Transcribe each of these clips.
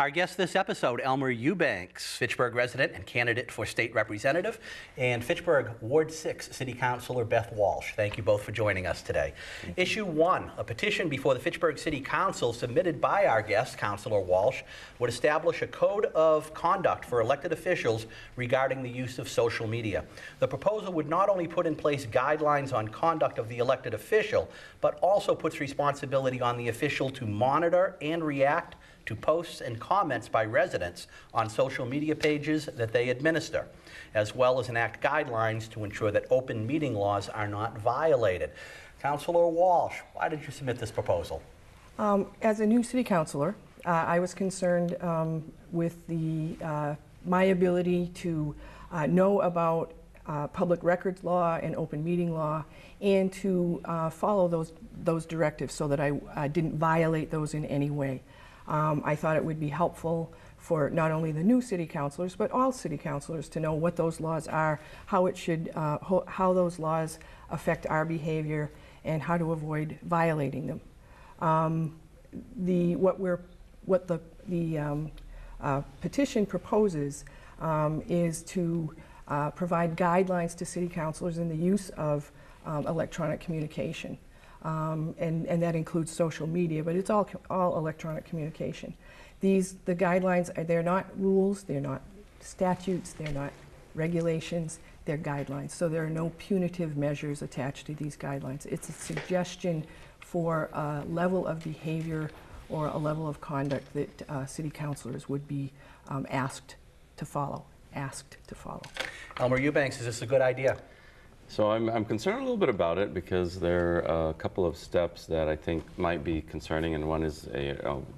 Our guest this episode, Elmer Eubanks, Fitchburg resident and candidate for state representative, and Fitchburg Ward 6 City Councilor Beth Walsh. Thank you both for joining us today. Issue 1, a petition before the Fitchburg City Council submitted by our guest, Councilor Walsh, would establish a code of conduct for elected officials regarding the use of social media. The proposal would not only put in place guidelines on conduct of the elected official, but also puts responsibility on the official to monitor and react to posts and comments by residents on social media pages that they administer, as well as enact guidelines to ensure that open meeting laws are not violated. Councilor Walsh, why did you submit this proposal? As a new city councilor, I was concerned with my ability to know about public records law and open meeting law, and to follow those directives so that I didn't violate those in any way. I thought it would be helpful for not only the new city councilors, but all city councilors to know what those laws are, how how those laws affect our behavior, and how to avoid violating them. What the petition proposes is to provide guidelines to city councilors in the use of electronic communication. And that includes social media, but it's all electronic communication. The guidelines, they're not rules, they're not statutes, they're not regulations, they're guidelines. So there are no punitive measures attached to these guidelines. It's a suggestion for a level of behavior or a level of conduct that city councilors would be asked to follow. Elmer Eubanks, is this a good idea? So I'm concerned a little bit about it because there are a couple of steps that I think might be concerning, and one is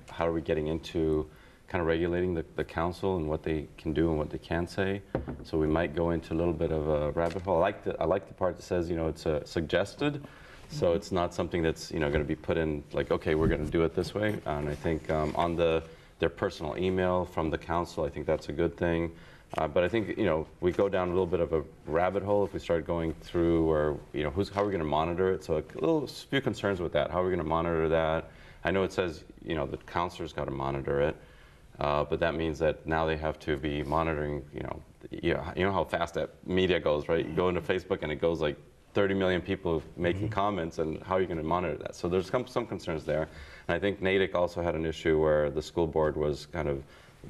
how are we getting into kind of regulating the council and what they can do and what they can't say. So we might go into a little bit of a rabbit hole. I like the part that says, it's suggested, so it's not something that's going to be put in like, okay, we're going to do it this way. And I think on their personal email from the council, I think that's a good thing. But I think, we go down a little bit of a rabbit hole if we start going through, or, how are we going to monitor it? So a few concerns with that. How are we going to monitor that? I know it says, the councilor's got to monitor it, but that means that now they have to be monitoring, you know how fast that media goes, right? You go into Facebook and it goes like 30 million people making comments, and how are you going to monitor that? So there's some concerns there. And I think Natick also had an issue where the school board was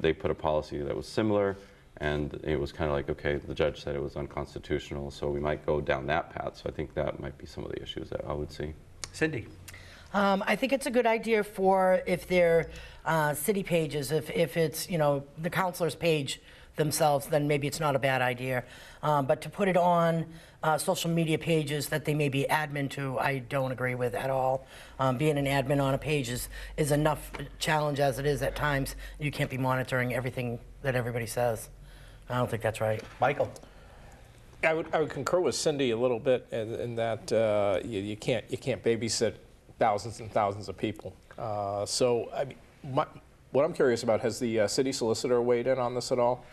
they put a policy that was similar, and it was kind of like, okay, the judge said it was unconstitutional, so we might go down that path. So I think that might be some of the issues that I would see. Cindy? I think it's a good idea for if they're city pages, if it's, the councilor's page themselves, then maybe it's not a bad idea. But to put it on social media pages that they may be admin to, I don't agree with at all. Being an admin on a page is enough challenge as it is at times. You can't be monitoring everything that everybody says. I don't think that's right. Michael? I would concur with Cindy a little bit in that you can't babysit thousands and thousands of people. What I'm curious about, has the city solicitor weighed in on this at all?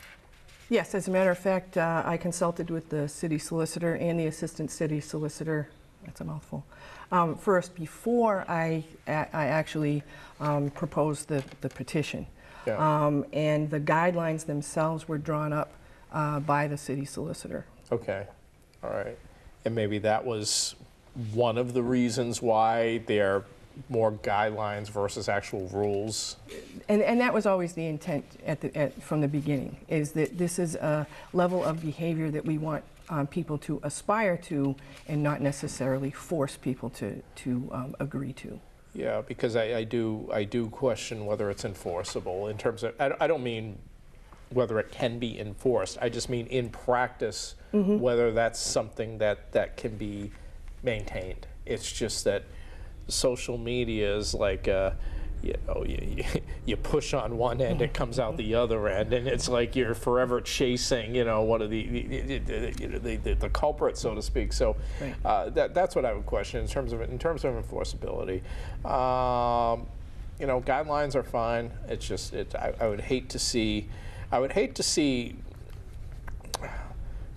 Yes, as a matter of fact, I consulted with the city solicitor and the assistant city solicitor. That's a mouthful. First, before I actually proposed the petition. Yeah. And the guidelines themselves were drawn up by the city solicitor. Okay, all right. And maybe that was one of the reasons why there are more guidelines versus actual rules. And that was always the intent from the beginning, is that this is a level of behavior that we want people to aspire to, and not necessarily force people to agree to. Yeah, because I do question whether it's enforceable in terms of, I don't mean whether it can be enforced, I just mean in practice, whether that's something that can be maintained. It's just that social media is like, you push on one end, it comes out the other end, and it's like you're forever chasing, one of the culprit, so to speak. So that's what I would question in terms of enforceability. Guidelines are fine. It's just I would hate to see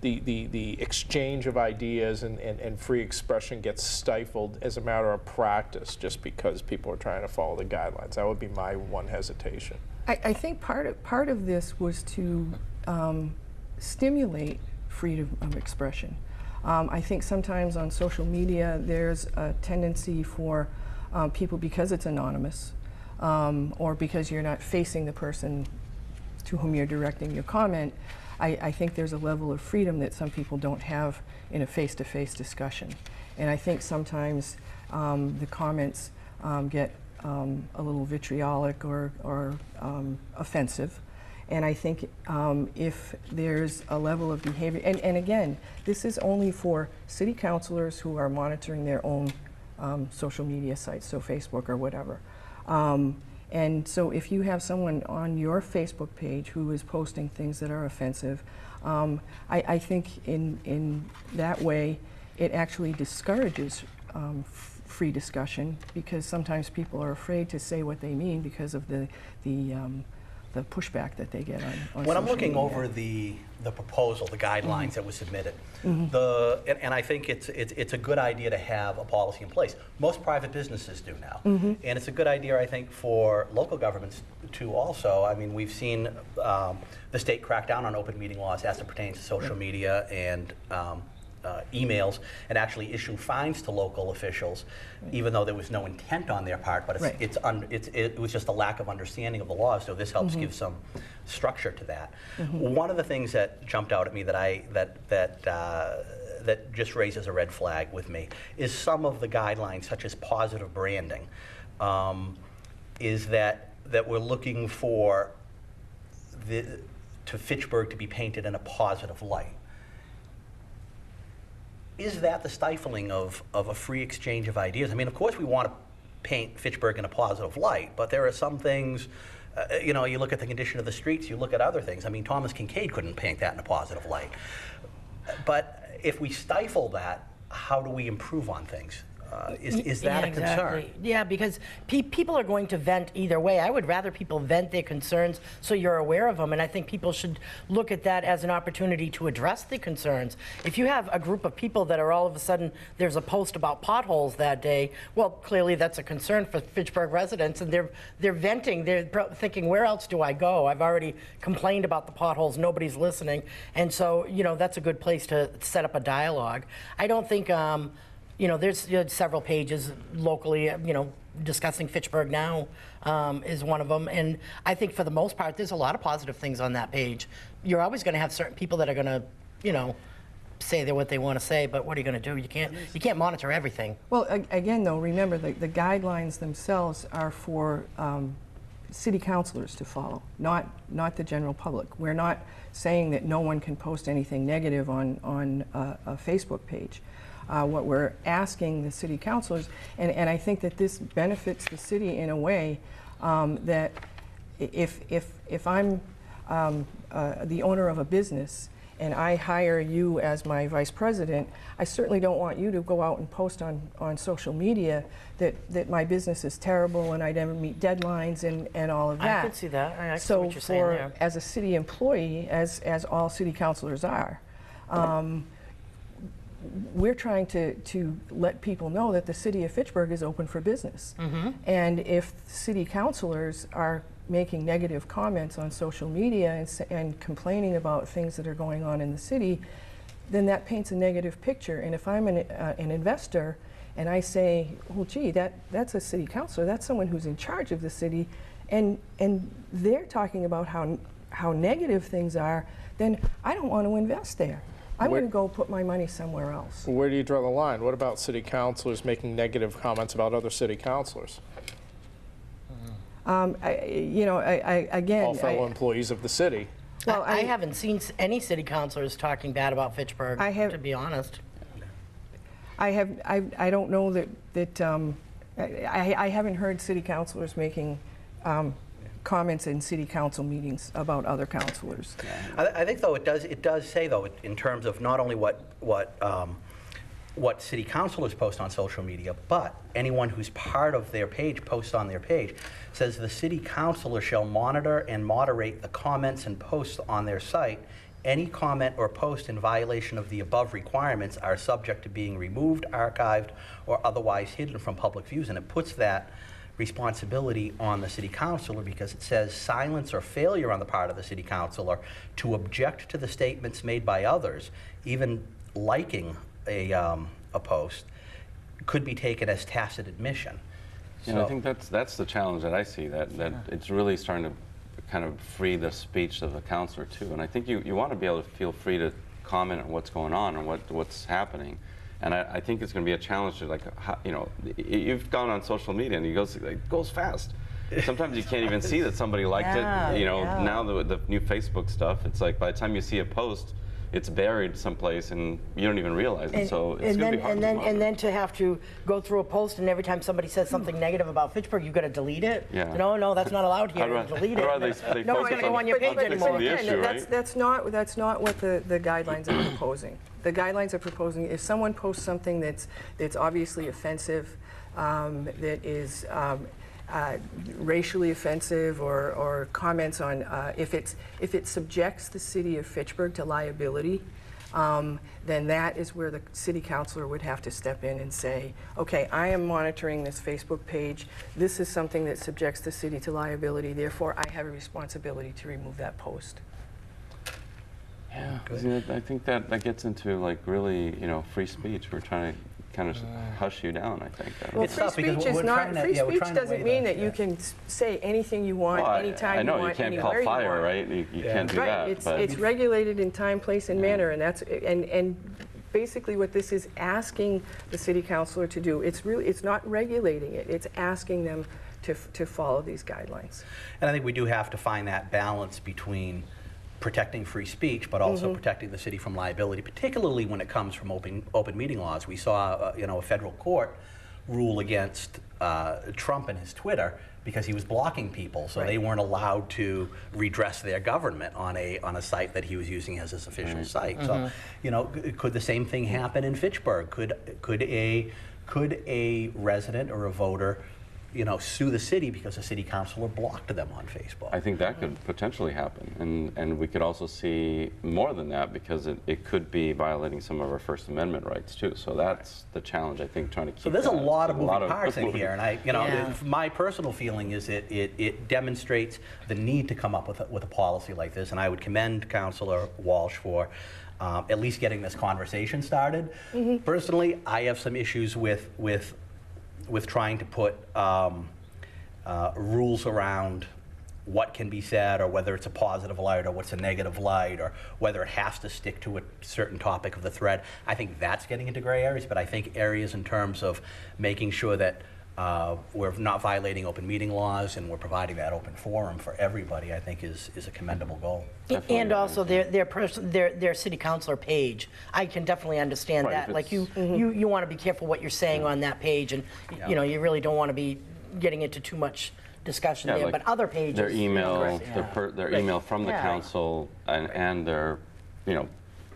the exchange of ideas and free expression gets stifled as a matter of practice just because people are trying to follow the guidelines. That would be my one hesitation. I think part of this was to stimulate freedom of expression. I think sometimes on social media there's a tendency for people, because it's anonymous, or because you're not facing the person to whom you're directing your comment, I think there's a level of freedom that some people don't have in a face-to-face discussion. And I think sometimes the comments get a little vitriolic or offensive. And I think if there's a level of behavior, and again, this is only for city councilors who are monitoring their own social media sites, so Facebook or whatever. And so if you have someone on your Facebook page who is posting things that are offensive, I think in that way it actually discourages free discussion, because sometimes people are afraid to say what they mean because of the pushback that they get on When I'm social looking media. over the proposal, the guidelines that was submitted, and I think it's a good idea to have a policy in place. Most private businesses do now. And it's a good idea, I think, for local governments to also. I mean, we've seen the state crack down on open meeting laws as it pertains to social media and emails, and actually issue fines to local officials, even though there was no intent on their part, but it was just a lack of understanding of the law, so this helps give some structure to that. One of the things that jumped out at me that just raises a red flag with me is some of the guidelines, such as positive branding, is that we're looking for Fitchburg to be painted in a positive light. Is that the stifling of a free exchange of ideas? I mean, of course we want to paint Fitchburg in a positive light, but there are some things, you know, you look at the condition of the streets, you look at other things. I mean, Thomas Kincaid couldn't paint that in a positive light. But if we stifle that, how do we improve on things? Is that a concern? Exactly. Yeah, because people are going to vent either way. I would rather people vent their concerns so you're aware of them, and I think people should look at that as an opportunity to address the concerns. If you have a group of people that are all of a sudden, there's a post about potholes that day, well, clearly that's a concern for Fitchburg residents, and they're venting. They're thinking, where else do I go? I've already complained about the potholes. Nobody's listening. And so, you know, that's a good place to set up a dialogue. I don't think... you know, there's several pages locally, you know, discussing Fitchburg Now is one of them. And I think for the most part, there's a lot of positive things on that page. You're always going to have certain people that are going to, you know, say what they want to say, but what are you going to do? You can't monitor everything. Well, again, though, remember the guidelines themselves are for city councilors to follow, not the general public. We're not saying that no one can post anything negative on a Facebook page. What we're asking the city councilors, and I think that this benefits the city in a way that if I'm the owner of a business and I hire you as my vice president, I certainly don't want you to go out and post on social media that my business is terrible and I never meet deadlines and all of that. I could see that. I see So what you're saying there. as a city employee, as all city councilors are, we're trying to let people know that the city of Fitchburg is open for business. And if city councilors are making negative comments on social media and complaining about things that are going on in the city, then that paints a negative picture. And if I'm an investor and I say, well, gee, that's a city councilor, that's someone who's in charge of the city, and they're talking about how negative things are, then I don't want to invest there. I'm going to go put my money somewhere else. Where do you draw the line? What about city councilors making negative comments about other city councilors? Again, All fellow employees of the city. well, I haven't seen any city councilors talking bad about Fitchburg, to be honest. I don't know that I haven't heard city councilors making comments in city council meetings about other councilors. I think, though, it does say, though, in terms of not only what city councilors post on social media, but anyone who's part of their page posts on their page, says the city councilor shall monitor and moderate the comments and posts on their site. Any comment or post in violation of the above requirements are subject to being removed, archived, or otherwise hidden from public views. And it puts that responsibility on the city councilor, because it says silence or failure on the part of the city councilor to object to the statements made by others, even liking a post, could be taken as tacit admission. And I think that's the challenge that I see, that it's really starting to kind of free the speech of the counselor too. And I think you want to be able to feel free to comment on what's going on and what's happening. And I think it's going to be a challenge to, like, you know, you've gone on social media and it goes fast. Sometimes you can't even see that somebody liked it. You know, now the new Facebook stuff, it's like by the time you see a post, it's buried someplace and you don't even realize it. So it's going to be hard and then to have to go through a post, and every time somebody says something negative about Fitchburg, you've got to delete it. Yeah. No, that's not allowed here. Delete it. No one's going to go on your page anymore. That's not what the guidelines are proposing. The guidelines are proposing if someone posts something that's obviously offensive, that is racially offensive, or comments on if it subjects the city of Fitchburg to liability, then that is where the city councilor would have to step in and say, okay, I am monitoring this Facebook page. This is something that subjects the city to liability. Therefore, I have a responsibility to remove that post. Yeah, I think that gets into, like, really, you know, free speech. We're trying to kind of hush you down, I think. Well, free speech is not, free speech doesn't mean that you can say anything you want, anytime you want, anywhere you want. I know, you can't call fire, right? You can't do that. It's regulated in time, place, and manner, and that's, and basically what this is asking the city councilor to do, it's not regulating it, it's asking them to follow these guidelines. And I think we do have to find that balance between protecting free speech, but also protecting the city from liability, particularly when it comes from open meeting laws. We saw, a federal court rule against Trump and his Twitter because he was blocking people, so they weren't allowed to redress their government on a site that he was using as his official site. So, could the same thing happen in Fitchburg? Could a resident or a voter sue the city because the city councilor blocked them on Facebook? I think that could potentially happen, and we could also see more than that, because it could be violating some of our First Amendment rights too. So that's the challenge, I think, trying to keep. So there's a lot of moving parts in here, and my personal feeling is it demonstrates the need to come up with a policy like this, and I would commend Councilor Walsh for at least getting this conversation started. Personally, I have some issues with trying to put rules around what can be said, or whether it's a positive light or what's a negative light, or whether it has to stick to a certain topic of the thread. I think that's getting into gray areas, but I think areas in terms of making sure that we're not violating open meeting laws and we're providing that open forum for everybody, I think is a commendable goal. Definitely. And also their city councilor page. I can definitely understand that. Like you want to be careful what you're saying on that page, and you really don't want to be getting into too much discussion there. Like but other pages, their email, their email from the council and their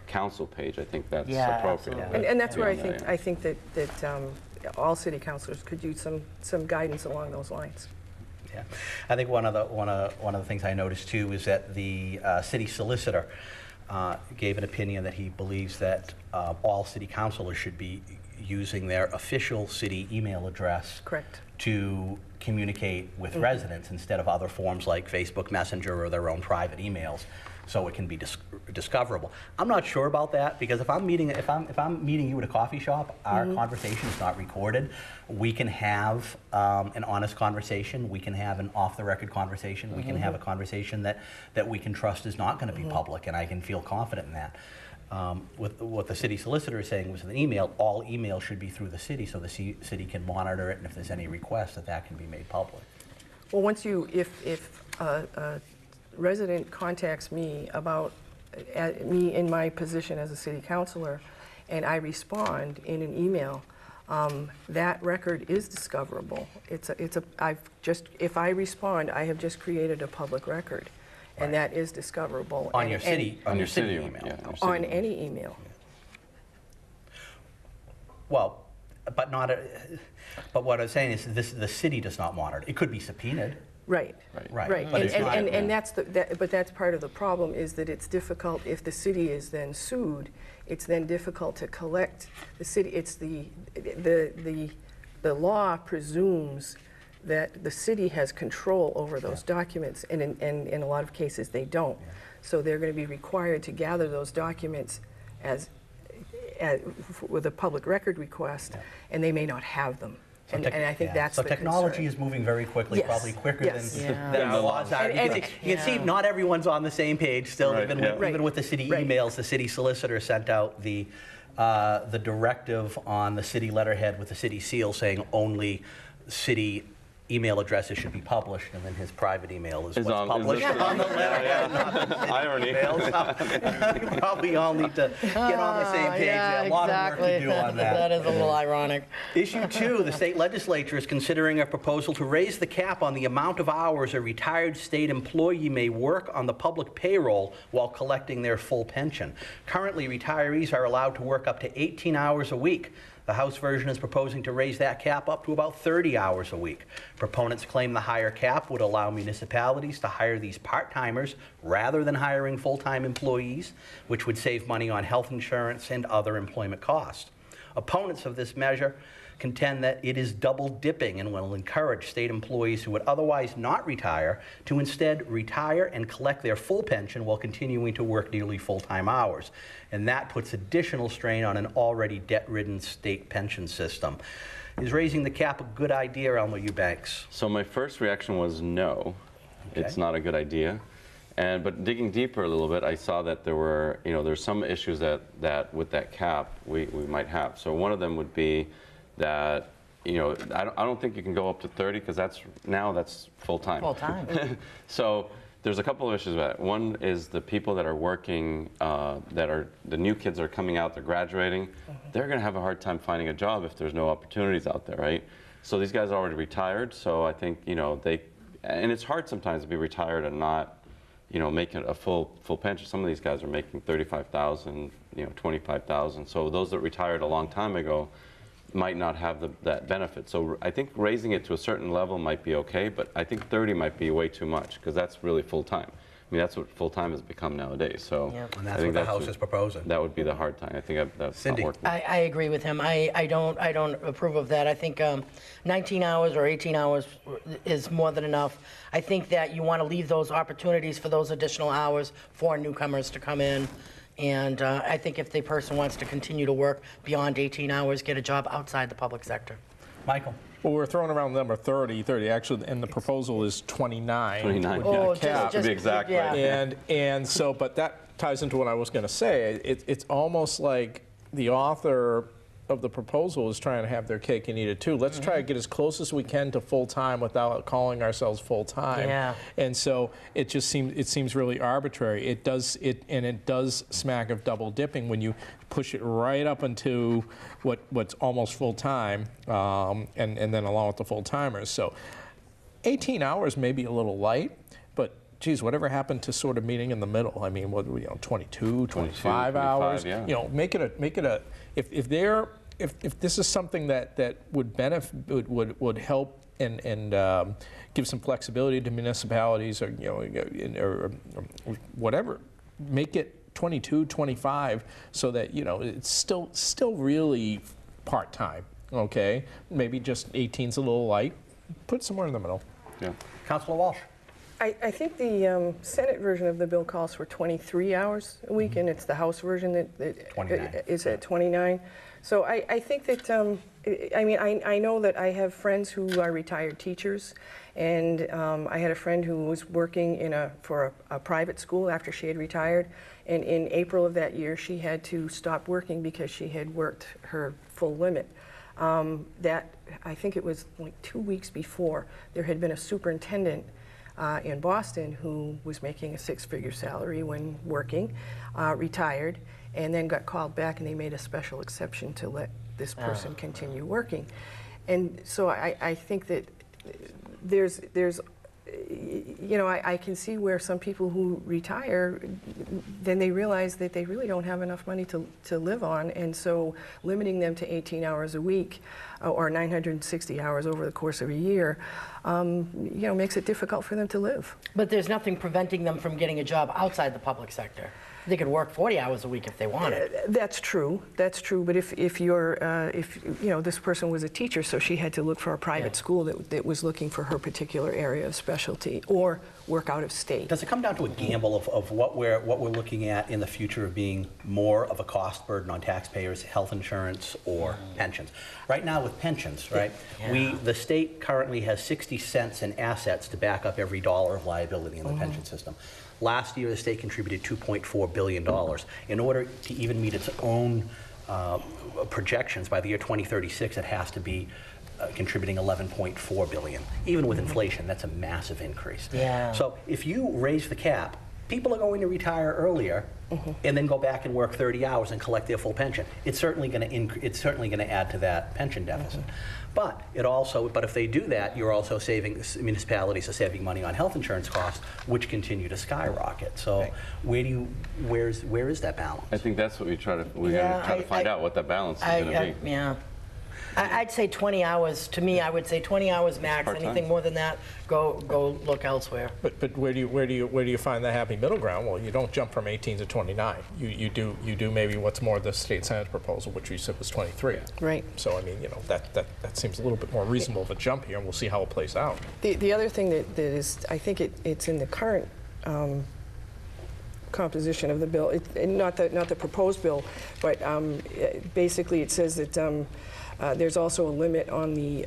council page. I think that's appropriate. And that's where I think that all city councilors could use some guidance along those lines. Yeah, I think one of the things I noticed too is that the city solicitor gave an opinion that he believes that all city councilors should be using their official city email address to communicate with residents instead of other forms like Facebook Messenger or their own private emails, so it can be discoverable. I'm not sure about that, because if I'm meeting you at a coffee shop, our conversation is not recorded. We can have an honest conversation. We can have an off-the-record conversation. We can have a conversation that we can trust is not going to be public, and I can feel confident in that. With what the city solicitor is saying was an email, all email should be through the city, so the city can monitor it, and if there's any requests, that can be made public. Well, if a resident contacts me about me in my position as a city councilor, and I respond in an email, that record is discoverable. If I respond, I have just created a public record. And that is discoverable. On your city email. Yeah, on any email. Well, but what I'm saying is the city does not monitor. It could be subpoenaed. Right. But but that's part of the problem, is that it's difficult if the city is then sued. It's then difficult to collect the city. It's the law presumes that the city has control over those documents, and in a lot of cases they don't. So they're going to be required to gather those documents with a public record request, and they may not have them. And I think that's so the technology concern. is moving very quickly, Yes. probably quicker Yes. than the laws are. You can see not everyone's on the same page still, Right, even, yeah. even with the city Right. emails. The city solicitor sent out the directive on the city letterhead with the city seal saying only city email addresses should be published, and then his private email is what's published on the letterhead. not the city Irony. email. So we probably all need to get on the same page. Yeah, There's a lot of work to do on that. That is a little ironic. Issue 2, the state legislature is considering a proposal to raise the cap on the amount of hours a retired state employee may work on the public payroll while collecting their full pension. Currently, retirees are allowed to work up to 18 hours a week. The House version is proposing to raise that cap up to about 30 hours a week. Proponents claim the higher cap would allow municipalities to hire these part-timers rather than hiring full-time employees, which would save money on health insurance and other employment costs. Opponents of this measure contend that it is double dipping and will encourage state employees who would otherwise not retire to instead retire and collect their full pension while continuing to work nearly full-time hours. And that puts additional strain on an already debt-ridden state pension system. Is raising the cap a good idea, Elmer Eubanks? So my first reaction was no, it's not a good idea. But digging deeper a little bit, I saw that there were, there's some issues that with that cap we might have. So one of them would be that, I don't think you can go up to 30 because that's full-time. Full-time. So there's a couple of issues with that. One is the people that are working, the new kids that are coming out, they're graduating, they're going to have a hard time finding a job if there's no opportunities out there, right? So these guys are already retired, so I think, and it's hard sometimes to be retired and not, making a full pension. Some of these guys are making $35,000, $25,000. So those that retired a long time ago might not have that benefit. So I think raising it to a certain level might be okay, but I think 30 might be way too much because that's really full-time. I mean, that's what full-time has become nowadays. So Yep. And that's what the House is proposing. that would be the hard time. I think that's Cindy. not working. I agree with him. I don't approve of that. I think 19 hours or 18 hours is more than enough. I think that you want to leave those opportunities for those additional hours for newcomers to come in. And I think if the person wants to continue to work beyond 18 hours, get a job outside the public sector. Michael? Well, we're throwing around the number 30, actually, and the proposal is 29. 29, would be yeah. the Oh, cap. To be exact, yeah. right? And so, but that ties into what I was going to say. It's almost like the author of the proposal is trying to have their cake and eat it too. Let's try to get as close as we can to full-time without calling ourselves full-time. Yeah. And so it seems really arbitrary. It does smack of double dipping when you push it right up into what's almost full-time and then along with the full-timers. So 18 hours may be a little light, but geez, whatever happened to sort of meeting in the middle? I mean, 22, 25 hours? 25, yeah. Make it a if this is something that would benefit, would help and give some flexibility to municipalities or whatever, make it 22, 25 so that it's still really part-time. Okay, maybe just 18's a little light. Put it somewhere in the middle. Yeah. Councilor Walsh? I think the Senate version of the bill calls for 23 hours a week, and it's the House version that 29. is at 29. So I think that, I know that I have friends who are retired teachers, and I had a friend who was working for a private school after she had retired, and in April of that year she had to stop working because she had worked her full limit. I think it was like 2 weeks before, there had been a superintendent in Boston who was making a six-figure salary when working, retired, and then got called back, and they made a special exception to let this person continue working. And so I think that there's I can see where some people who retire, then they realize that they really don't have enough money to live on, and so limiting them to 18 hours a week or 960 hours over the course of a year, makes it difficult for them to live. But there's nothing preventing them from getting a job outside the public sector. They could work 40 hours a week if they wanted. That's true. That's true. But if you're, if you know, this person was a teacher, so she had to look for a private school that was looking for her particular area of specialty, or work out of state. Does it come down to a gamble of what we're looking at in the future of being more of a cost burden on taxpayers, health insurance or pensions? Right now with pensions, right, the state currently has 60 cents in assets to back up every dollar of liability in the pension system. Last year, the state contributed $2.4 billion. In order to even meet its own projections, by the year 2036, it has to be contributing $11.4 billion. Even with inflation, that's a massive increase. Yeah. So if you raise the cap, people are going to retire earlier and then go back and work 30 hours and collect their full pension. It's certainly going to add to that pension deficit. But if they do that, you're also saving, municipalities are saving money on health insurance costs, which continue to skyrocket. So where is that balance? I think that's what we got to try to find out, what that balance is going to be. Yeah. I'd say 20 hours. To me, I would say 20 hours max. part-time. Anything more than that, go look elsewhere. But where do you find the happy middle ground? Well, you don't jump from 18 to 29. You do maybe what's more the state Senate's proposal, which you said was 23. Right. So I mean, that seems a little bit more reasonable of a jump here, and we'll see how it plays out. The other thing that is, I think it's in the current composition of the bill, not the proposed bill, but basically it says that there's also a limit on the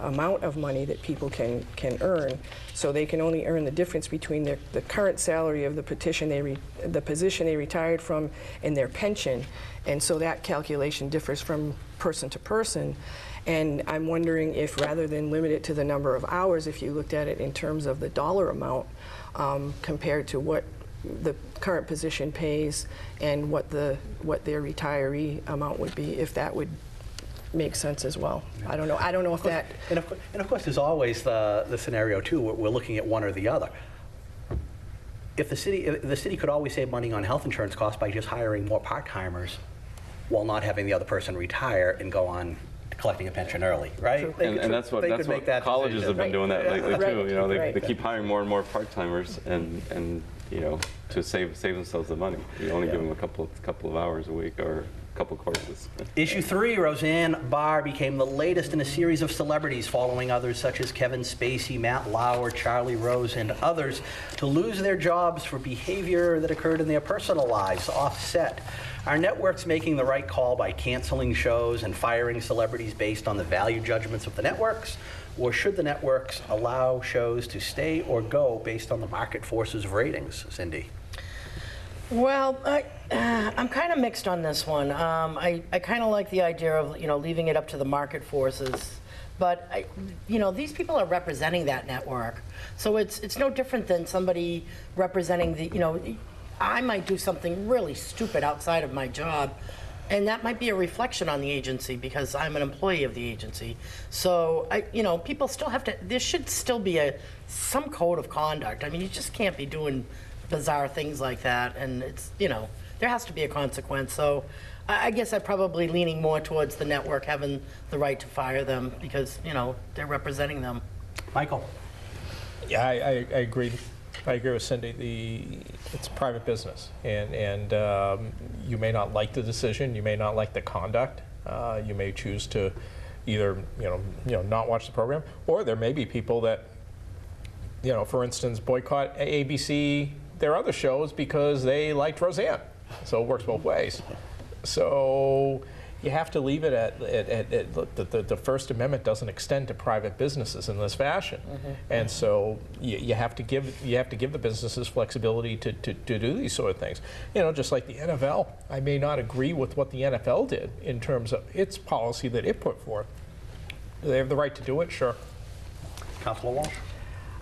amount of money that people can earn, so they can only earn the difference between the current salary of the position they retired from and their pension, and so that calculation differs from person to person. And I'm wondering if, rather than limit it to the number of hours, if you looked at it in terms of the dollar amount compared to what the current position pays and what their retiree amount would be, if that would make sense as well. I don't know if that. And of course, there's always the scenario too, where we're looking at one or the other. If the city could always save money on health insurance costs by just hiring more part-timers, while not having the other person retire and go on collecting a pension early, right? And that's what colleges have been doing that lately too. They keep hiring more and more part-timers, and to save themselves the money. You only give them a couple of hours a week or a couple courses. Issue 3, Roseanne Barr became the latest in a series of celebrities, following others such as Kevin Spacey, Matt Lauer, Charlie Rose, and others to lose their jobs for behavior that occurred in their personal lives off-set. Are networks making the right call by canceling shows and firing celebrities based on the value judgments of the networks? Or should the networks allow shows to stay or go based on the market forces of ratings? Cindy? Well, I'm kind of mixed on this one. I kind of like the idea of leaving it up to the market forces, but these people are representing that network, so it's no different than somebody representing the I might do something really stupid outside of my job, and that might be a reflection on the agency because I'm an employee of the agency. So people still have to. There should still be some code of conduct. I mean, you just can't be doing bizarre things like that, and it's there has to be a consequence. So I guess I'm probably leaning more towards the network having the right to fire them because they're representing them. Michael? Yeah, I agree. I agree with Cindy. It's private business, and you may not like the decision, you may not like the conduct, you may choose to either not watch the program, or there may be people that for instance boycott ABC, their other shows because they liked Roseanne. So it works both ways. So you have to leave it at the First Amendment doesn't extend to private businesses in this fashion, and so you have to give the businesses flexibility to do these sort of things. Just like the NFL, I may not agree with what the NFL did in terms of its policy that it put forth. Do they have the right to do it? Sure. Councilor Walsh?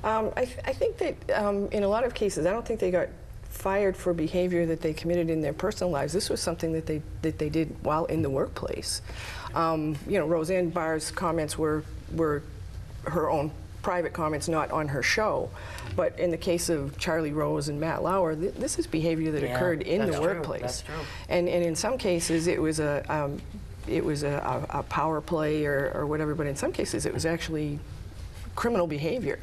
I think that in a lot of cases, I don't think they got fired for behavior that they committed in their personal lives. This was something that they did while in the workplace. Roseanne Barr's comments were her own private comments, not on her show. But in the case of Charlie Rose and Matt Lauer, this is behavior that occurred in the workplace. That's true. And in some cases, it was a power play or whatever. But in some cases, it was actually criminal behavior.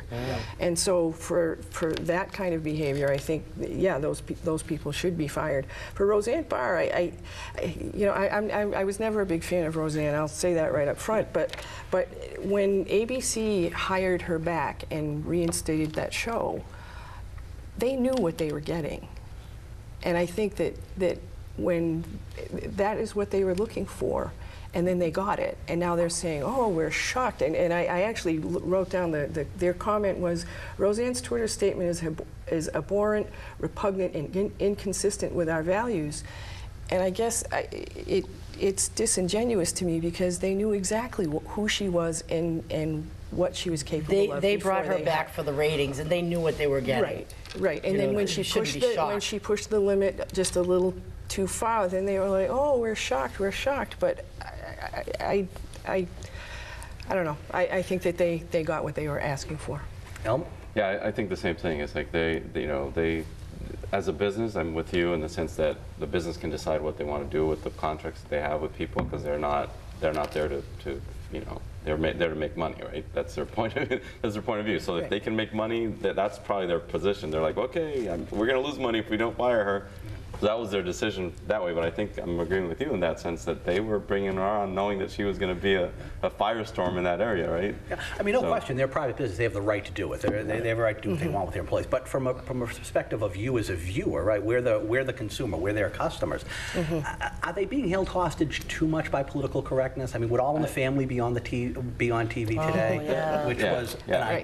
And so for that kind of behavior, I think, yeah, those people should be fired. For Roseanne Barr, I was never a big fan of Roseanne. I'll say that right up front. But when ABC hired her back and reinstated that show, they knew what they were getting. And I think that when that is what they were looking for, and then they got it, and now they're saying, oh, we're shocked. And I actually wrote down their comment was, Roseanne's Twitter statement is abhorrent, repugnant, and inconsistent with our values. And I guess it's disingenuous to me because they knew exactly who she was and what she was capable of. They brought her back for the ratings, and they knew what they were getting. Right. And then when she pushed the limit just a little too far, then they were like, oh, we're shocked. But I don't know. I think that they got what they were asking for. Elmer? Yeah, I think the same thing. It's like they, as a business, I'm with you in the sense that the business can decide what they want to do with the contracts that they have with people, because they're not there to they're there to make money, right? That's their point of view. So if they can make money, that's probably their position. They're like, okay, we're going to lose money if we don't fire her. So that was their decision that way, but I think I'm agreeing with you in that sense that they were bringing her on knowing that she was going to be a firestorm in that area, right? Yeah. I mean, no question, they're a private business. They have the right to do it. They have a right to do what they want with their employees. But from a perspective of you as a viewer, right, we're the consumer, we're their customers. Are they being held hostage too much by political correctness? I mean, would All in the Family be on TV today? Which was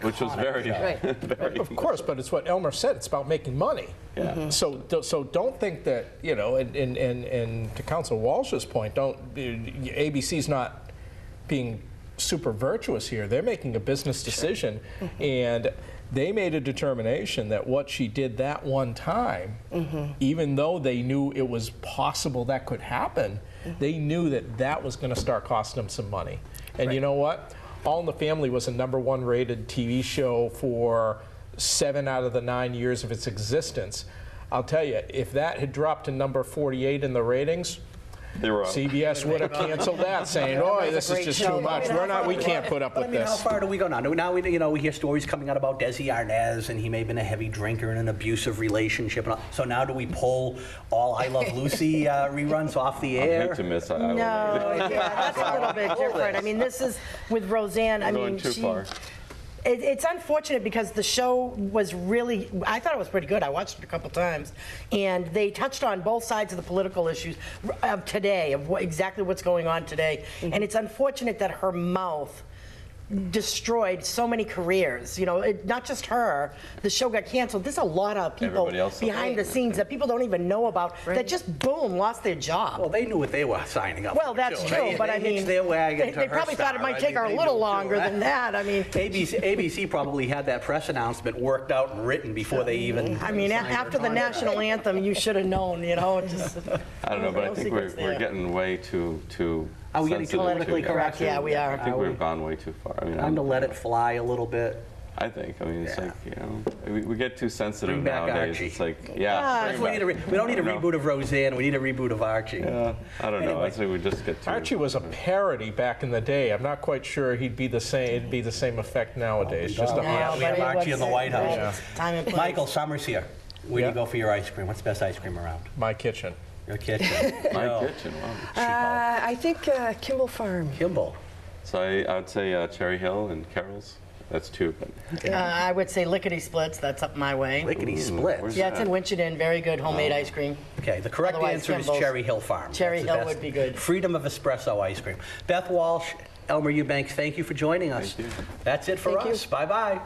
which was very, very. Of course, but it's what Elmer said. It's about making money. Yeah. So don't think that, and to Council Walsh's point, ABC's not being super virtuous here. They're making a business decision, and they made a determination that what she did that one time, even though they knew it was possible that could happen, they knew that was going to start costing them some money. And you know what? All in the Family was a #1 rated TV show for 7 out of the 9 years of its existence. I'll tell you, if that had dropped to number 48 in the ratings, CBS would have canceled that, saying, "Oh, this is just too much. We can't put up with this." How far do we go now? Now we hear stories coming out about Desi Arnaz, and he may have been a heavy drinker in an abusive relationship. And all. So now do we pull all I Love Lucy reruns off the air? I hate to miss. No, that's a little bit different. I mean, this is with Roseanne. I mean, too far. It's unfortunate because the show was really, I thought it was pretty good. I watched it a couple times. And they touched on both sides of the political issues of today, of exactly what's going on today. And it's unfortunate that her mouth destroyed so many careers. Not just her. The show got canceled. There's a lot of people behind the scenes that people don't even know about that just, boom, lost their job. Well, they knew what they were signing up Well, for. that's true, but I mean, their wagon they probably thought it might take her a little longer than that. I mean, ABC probably had that press announcement worked out and written before they even. I mean, after the national anthem, you should have known. Just, I don't know, but I think we're getting way too. Are we getting politically correct? Yeah, we are. I think we've gone way too far. I mean, time to let it fly a little bit. I think. I mean, it's like, we get too sensitive Bring back nowadays. Archie. It's like, We don't need a reboot of Roseanne. We need a reboot of Archie. Yeah, I don't know. I think we just get too. Archie was a parody back in the day. I'm not quite sure he'd be the same. It'd be the same effect nowadays. We have Archie in the White House. Time and place. Michael, summer's here. Where do you go for your ice cream? What's the best ice cream around? My kitchen. Your kitchen. My kitchen. Wow. I think Kimball Farm. Kimball. So I would say Cherry Hill and Carroll's. That's 2. But I would say Lickety Splits. That's up my way. Lickety Splits. Yeah, it's in Winchendon. Very good homemade ice cream. Okay, the correct Otherwise, answer Kimball's. is Cherry Hill Farm. Cherry That's the Hill best. would be good. Freedom of espresso ice cream. Beth Walsh, Elmer Eubanks, thank you for joining us. Thank you. That's it for Thank you. us. Bye-bye.